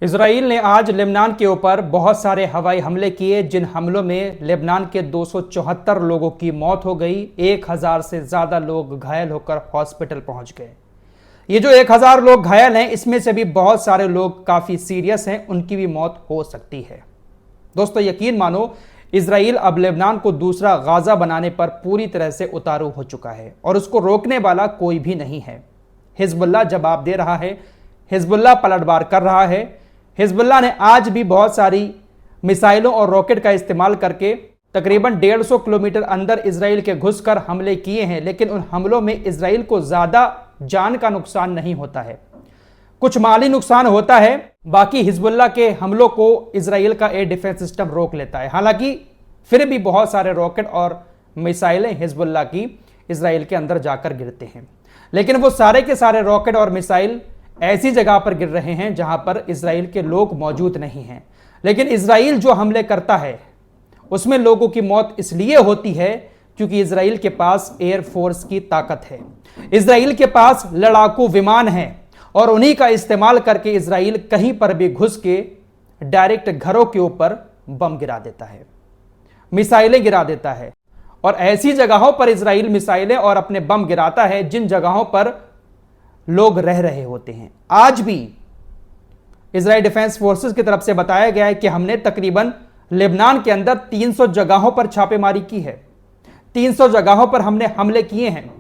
Israel ने आज Lebanon के ऊपर बहुत सारे हवाई हमले किए, जिन हमलों में लेबनान के 274 लोगों की मौत हो गई। 1000 से ज़्यादा लोग घायल होकर हॉस्पिटल पहुंच गए। ये जो 1000 लोग घायल हैं, इसमें से भी बहुत सारे लोग काफ़ी सीरियस हैं, उनकी भी मौत हो सकती है। दोस्तों, यकीन मानो, इजराइल अब लेबनान को दूसरा गाजा बनाने पर पूरी तरह से उतारू हो चुका है और उसको रोकने वाला कोई भी नहीं है। हिजबुल्लाह जवाब दे रहा है, हिजबुल्लाह पलटवार कर रहा है। हिजबुल्लाह ने आज भी बहुत सारी मिसाइलों और रॉकेट का इस्तेमाल करके तकरीबन 150 किलोमीटर अंदर इजराइल के घुसकर हमले किए हैं, लेकिन उन हमलों में इजराइल को ज़्यादा जान का नुकसान नहीं होता है, कुछ माली नुकसान होता है। बाकी हिजबुल्लाह के हमलों को इजराइल का एयर डिफेंस सिस्टम रोक लेता है। हालांकि फिर भी बहुत सारे रॉकेट और मिसाइलें हिजबुल्लाह की इजराइल के अंदर जाकर गिरते हैं, लेकिन वो सारे के सारे रॉकेट और मिसाइल ऐसी जगह पर गिर रहे हैं जहां पर इजराइल के लोग मौजूद नहीं हैं। लेकिन इजराइल जो हमले करता है उसमें लोगों की मौत इसलिए होती है क्योंकि इजराइल के पास एयरफोर्स की ताकत है, इजराइल के पास लड़ाकू विमान है और उन्हीं का इस्तेमाल करके इजराइल कहीं पर भी घुस के डायरेक्ट घरों के ऊपर बम गिरा देता है, मिसाइलें गिरा देता है। और ऐसी जगहों पर इजराइल मिसाइलें और अपने बम गिराता है जिन जगहों पर लोग रह रहे होते हैं। आज भी इजराइल डिफेंस फोर्सेस की तरफ से बताया गया है कि हमने तकरीबन लेबनान के अंदर 300 जगहों पर छापेमारी की है, 300 जगहों पर हमने हमले किए हैं।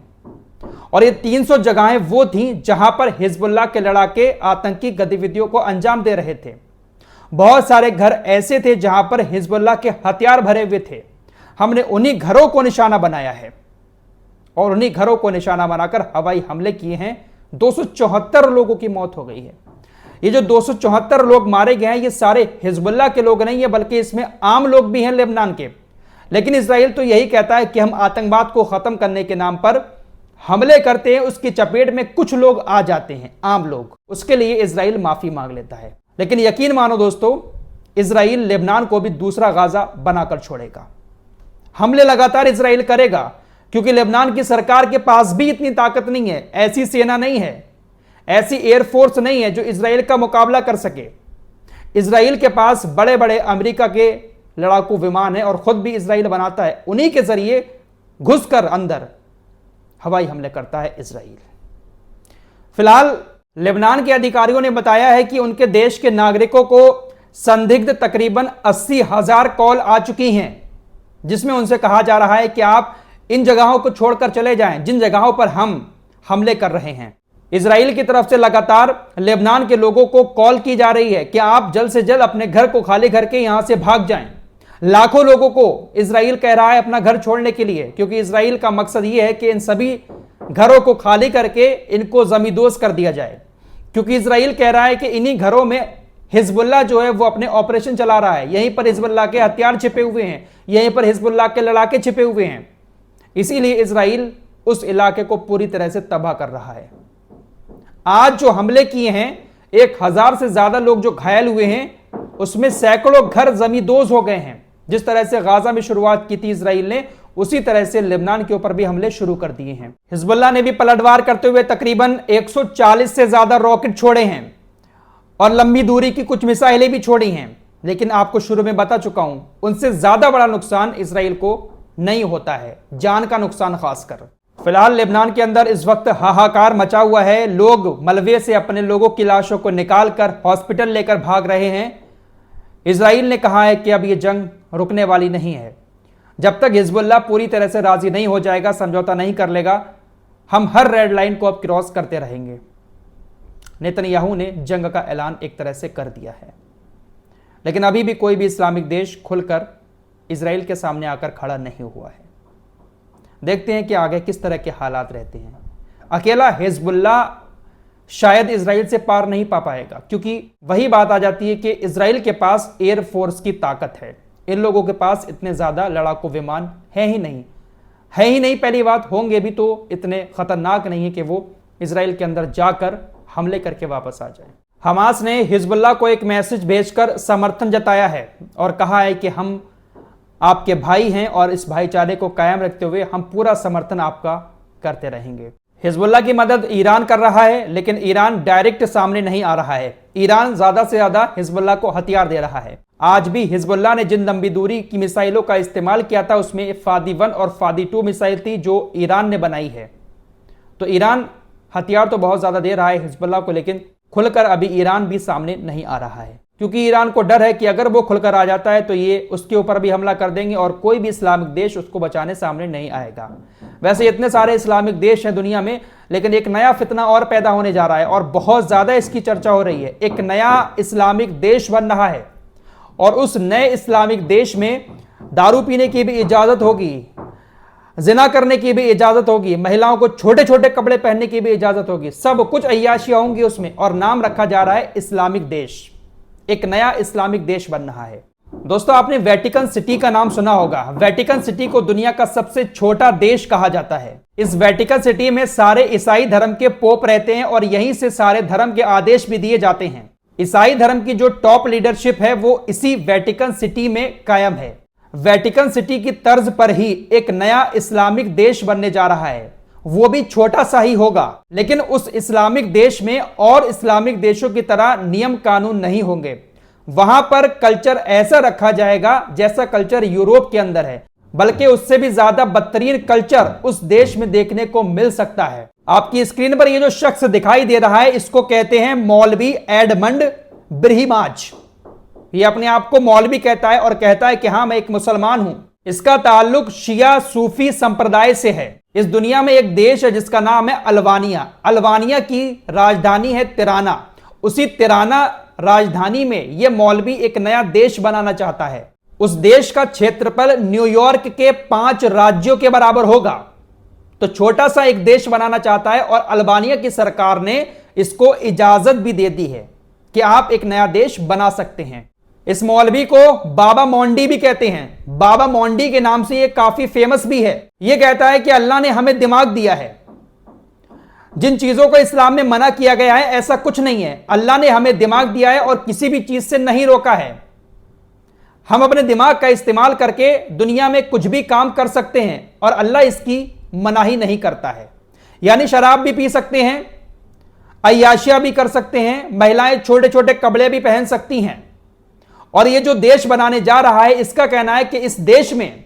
और ये 300 जगहें वो थीं जहां पर हिजबुल्लाह के लड़ाके आतंकी गतिविधियों को अंजाम दे रहे थे। बहुत सारे घर ऐसे थे जहां पर हिजबुल्लाह के हथियार भरे हुए थे। हमने उन्हीं घरों को निशाना बनाया है और उन्हीं घरों को निशाना बनाकर हवाई हमले किए हैं। 274 लोगों की मौत हो गई है। ये जो 274 लोग मारे गए हैं, ये सारे हिजबुल्लाह के लोग नहीं है, बल्कि इसमें आम लोग भी हैं लेबनान के। लेकिन इजराइल तो यही कहता है कि हम आतंकवाद को खत्म करने के नाम पर हमले करते हैं, उसकी चपेट में कुछ लोग आ जाते हैं, आम लोग। उसके लिए इजराइल माफी मांग लेता है। लेकिन यकीन मानो दोस्तों, इजराइल लेबनान को भी दूसरा गाजा बनाकर छोड़ेगा। हमले लगातार इजराइल करेगा क्योंकि लेबनान की सरकार के पास भी इतनी ताकत नहीं है, ऐसी सेना नहीं है, ऐसी एयरफोर्स नहीं है जो इजराइल का मुकाबला कर सके। इजराइल के पास बड़े बड़े अमेरिका के लड़ाकू विमान है और खुद भी इजराइल बनाता है, उन्हीं के जरिए घुसकर अंदर हवाई हमले करता है इजराइल। फिलहाल लेबनान के अधिकारियों ने बताया है कि उनके देश के नागरिकों को संदिग्ध तकरीबन 80,000 कॉल आ चुकी हैं, जिसमें उनसे कहा जा रहा है कि आप इन जगहों को छोड़कर चले जाएं जिन जगहों पर हम हमले कर रहे हैं। इजराइल की तरफ से लगातार लेबनान के लोगों को कॉल की जा रही है कि आप जल्द से जल्द अपने घर को खाली करके यहां से भाग जाएं। लाखों लोगों को इजराइल कह रहा है अपना घर छोड़ने के लिए, क्योंकि इजराइल का मकसद यह है कि इन सभी घरों को खाली करके इनको जमींदोज कर दिया जाए। क्योंकि इजराइल कह रहा है कि इन्हीं घरों में हिजबुल्लाह जो है वो अपने ऑपरेशन चला रहा है, यहीं पर हिजबुल्लाह के हथियार छिपे हुए हैं, यहीं पर हिजबुल्लाह के लड़ाके छिपे हुए हैं। इसीलिए इजराइल उस इलाके को पूरी तरह से तबाह कर रहा है। आज जो हमले किए हैं, 1000 से ज्यादा लोग जो घायल हुए हैं, उसमें सैकड़ों घर जमींदोज हो गए हैं। जिस तरह से गाजा में शुरुआत की थी इजराइल ने, उसी तरह से लेबनान के ऊपर भी हमले शुरू कर दिए हैं। हिजबुल्लाह ने भी पलटवार करते हुए तकरीबन 140 से ज्यादा रॉकेट छोड़े हैं और लंबी दूरी की कुछ मिसाइलें भी छोड़ी हैं। लेकिन आपको शुरू में बता चुका हूं, उनसे ज्यादा बड़ा नुकसान इजराइल को नहीं होता है, जान का नुकसान खासकर। फिलहाल लेबनान के अंदर इस वक्त हाहाकार मचा हुआ है। लोग मलबे से अपने लोगों की लाशों को निकालकर हॉस्पिटल लेकर भाग रहे हैं। इजराइल ने कहा है कि अब यह जंग रुकने वाली नहीं है। जब तक हिजबुल्लाह पूरी तरह से राजी नहीं हो जाएगा, समझौता नहीं कर लेगा, हम हर रेड लाइन को अब क्रॉस करते रहेंगे। नेतन्याहू ने जंग का ऐलान एक तरह से कर दिया है, लेकिन अभी भी कोई भी इस्लामिक देश खुलकर इजराइल के सामने आकर खड़ा नहीं हुआ है। देखते हैं कि आगे किस तरह के हालात रहते हैं। अकेला हिजबुल्लाह शायद इजराइल से पार नहीं पा पाएगा, क्योंकि वही बात आ जाती है कि इजराइल के पास एयरफोर्स की ताकत है। इन लोगों के पास इतने ज्यादा लड़ाकू विमान है ही नहीं। पहली बात, होंगे भी तो इतने खतरनाक नहीं है कि वो इजराइल के अंदर जाकर हमले करके वापस आ जाए। हमास ने हिजबुल्लाह को एक मैसेज भेजकर समर्थन जताया है और कहा है कि हम आपके भाई हैं और इस भाईचारे को कायम रखते हुए हम पूरा समर्थन आपका करते रहेंगे। हिजबुल्लाह की मदद ईरान कर रहा है, लेकिन ईरान डायरेक्ट सामने नहीं आ रहा है। ईरान ज्यादा से ज्यादा हिजबुल्लाह को हथियार दे रहा है। आज भी हिजबुल्लाह ने जिन लंबी दूरी की मिसाइलों का इस्तेमाल किया था उसमें फादी 1 और फादी 2 मिसाइल थी जो ईरान ने बनाई है। तो ईरान हथियार तो बहुत ज्यादा दे रहा है हिजबुल्लाह को, लेकिन खुलकर अभी ईरान भी सामने नहीं आ रहा है, क्योंकि ईरान को डर है कि अगर वो खुलकर आ जाता है तो ये उसके ऊपर भी हमला कर देंगे और कोई भी इस्लामिक देश उसको बचाने सामने नहीं आएगा। वैसे इतने सारे इस्लामिक देश हैं दुनिया में, लेकिन एक नया फितना और पैदा होने जा रहा है और बहुत ज्यादा इसकी चर्चा हो रही है। एक नया इस्लामिक देश बन रहा है और उस नए इस्लामिक देश में दारू पीने की भी इजाजत होगी, जिना करने की भी इजाजत होगी, महिलाओं को छोटे छोटे कपड़े पहनने की भी इजाजत होगी, सब कुछ अय्याशियां होंगी उसमें, और नाम रखा जा रहा है इस्लामिक देश। एक नया इस्लामिक देश बन रहा है। दोस्तों, आपने वेटिकन सिटी का नाम सुना होगा। वेटिकन सिटी को दुनिया का सबसे छोटा देश कहा जाता है। इस वेटिकन सिटी में सारे ईसाई धर्म के पोप रहते हैं और यहीं से सारे धर्म के आदेश भी दिए जाते हैं। ईसाई धर्म की जो टॉप लीडरशिप है वो इसी वेटिकन सिटी में कायम है। वेटिकन सिटी की तर्ज पर ही एक नया इस्लामिक देश बनने जा रहा है, वो भी छोटा सा ही होगा, लेकिन उस इस्लामिक देश में और इस्लामिक देशों की तरह नियम कानून नहीं होंगे। वहां पर कल्चर ऐसा रखा जाएगा जैसा कल्चर यूरोप के अंदर है, बल्कि उससे भी ज्यादा बदतरीन कल्चर उस देश में देखने को मिल सकता है। आपकी स्क्रीन पर ये जो शख्स दिखाई दे रहा है इसको कहते हैं मौलवी एडमंड ब्रहिमाज। ये अपने आप को मौलवी कहता है और कहता है कि हाँ, मैं एक मुसलमान हूं। इसका ताल्लुक शिया सूफी संप्रदाय से है। इस दुनिया में एक देश है जिसका नाम है अल्बानिया। अल्बानिया की राजधानी है तिराना। उसी तिराना राजधानी में यह मौलवी एक नया देश बनाना चाहता है। उस देश का क्षेत्रफल न्यूयॉर्क के 5 राज्यों के बराबर होगा। तो छोटा सा एक देश बनाना चाहता है और अल्बानिया की सरकार ने इसको इजाजत भी दे दी है कि आप एक नया देश बना सकते हैं। इस मौलवी को बाबा मोंडी भी कहते हैं। बाबा मोंडी के नाम से ये काफी फेमस भी है। ये कहता है कि अल्लाह ने हमें दिमाग दिया है, जिन चीजों को इस्लाम में मना किया गया है ऐसा कुछ नहीं है। अल्लाह ने हमें दिमाग दिया है और किसी भी चीज से नहीं रोका है। हम अपने दिमाग का इस्तेमाल करके दुनिया में कुछ भी काम कर सकते हैं और अल्लाह इसकी मनाही नहीं करता है। यानी शराब भी पी सकते हैं, अय्याशियां भी कर सकते हैं, महिलाएं छोटे छोटे कपड़े भी पहन सकती हैं। और ये जो देश बनाने जा रहा है इसका कहना है कि इस देश में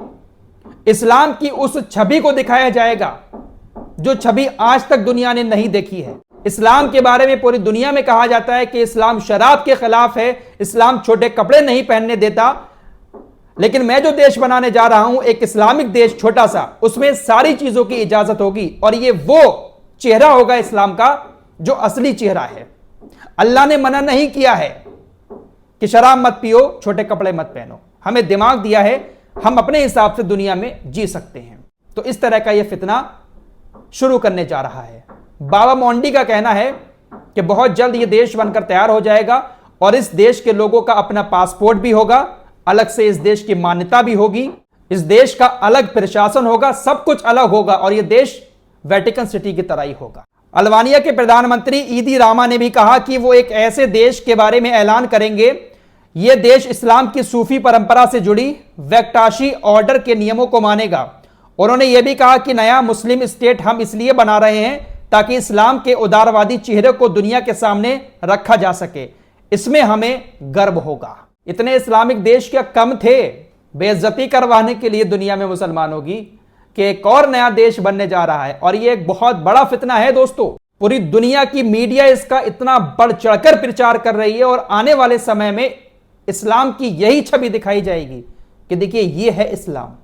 इस्लाम की उस छवि को दिखाया जाएगा जो छवि आज तक दुनिया ने नहीं देखी है। इस्लाम के बारे में पूरी दुनिया में कहा जाता है कि इस्लाम शराब के खिलाफ है, इस्लाम छोटे कपड़े नहीं पहनने देता। लेकिन मैं जो देश बनाने जा रहा हूं, एक इस्लामिक देश छोटा सा, उसमें सारी चीजों की इजाजत होगी और ये वो चेहरा होगा इस्लाम का जो असली चेहरा है। अल्लाह ने मना नहीं किया है कि शराब मत पियो, छोटे कपड़े मत पहनो। हमें दिमाग दिया है, हम अपने हिसाब से दुनिया में जी सकते हैं। तो इस तरह का यह फितना शुरू करने जा रहा है। बाबा मोंडी का कहना है कि बहुत जल्द यह देश बनकर तैयार हो जाएगा और इस देश के लोगों का अपना पासपोर्ट भी होगा, अलग से इस देश की मान्यता भी होगी, इस देश का अलग प्रशासन होगा, सब कुछ अलग होगा और यह देश वेटिकन सिटी की तरह ही होगा। अल्बानिया के प्रधानमंत्री ईदी रामा ने भी कहा कि वो एक ऐसे देश के बारे में ऐलान करेंगे, यह देश इस्लाम की सूफी परंपरा से जुड़ी वेक्टाशी ऑर्डर के नियमों को मानेगा। उन्होंने यह भी कहा कि नया मुस्लिम स्टेट हम इसलिए बना रहे हैं ताकि इस्लाम के उदारवादी चेहरे को दुनिया के सामने रखा जा सके। इसमें हमें गर्व होगा। इतने इस्लामिक देश क्या कम थे बेइज्जती करवाने के लिए दुनिया में मुसलमानों की, कि एक और नया देश बनने जा रहा है। और यह एक बहुत बड़ा फितना है दोस्तों। पूरी दुनिया की मीडिया इसका इतना बढ़ चढ़कर प्रचार कर रही है और आने वाले समय में इस्लाम की यही छवि दिखाई जाएगी कि देखिए ये है इस्लाम।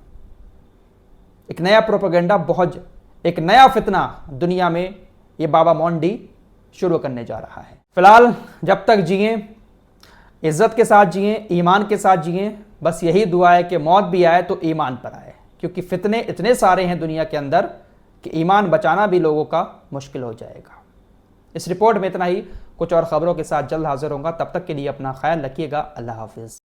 एक नया प्रोपेगेंडा, बहुत एक नया फितना दुनिया में ये बाबा मोंडी शुरू करने जा रहा है। फिलहाल जब तक जिए इज्जत के साथ जिए, ईमान के साथ जिए। बस यही दुआ है कि मौत भी आए तो ईमान पर आए, क्योंकि फितने इतने सारे हैं दुनिया के अंदर कि ईमान बचाना भी लोगों का मुश्किल हो जाएगा। इस रिपोर्ट में इतना ही। कुछ और खबरों के साथ जल्द हाजिर होगा। तब तक के लिए अपना ख्याल रखिएगा। अल्लाह हाफिज।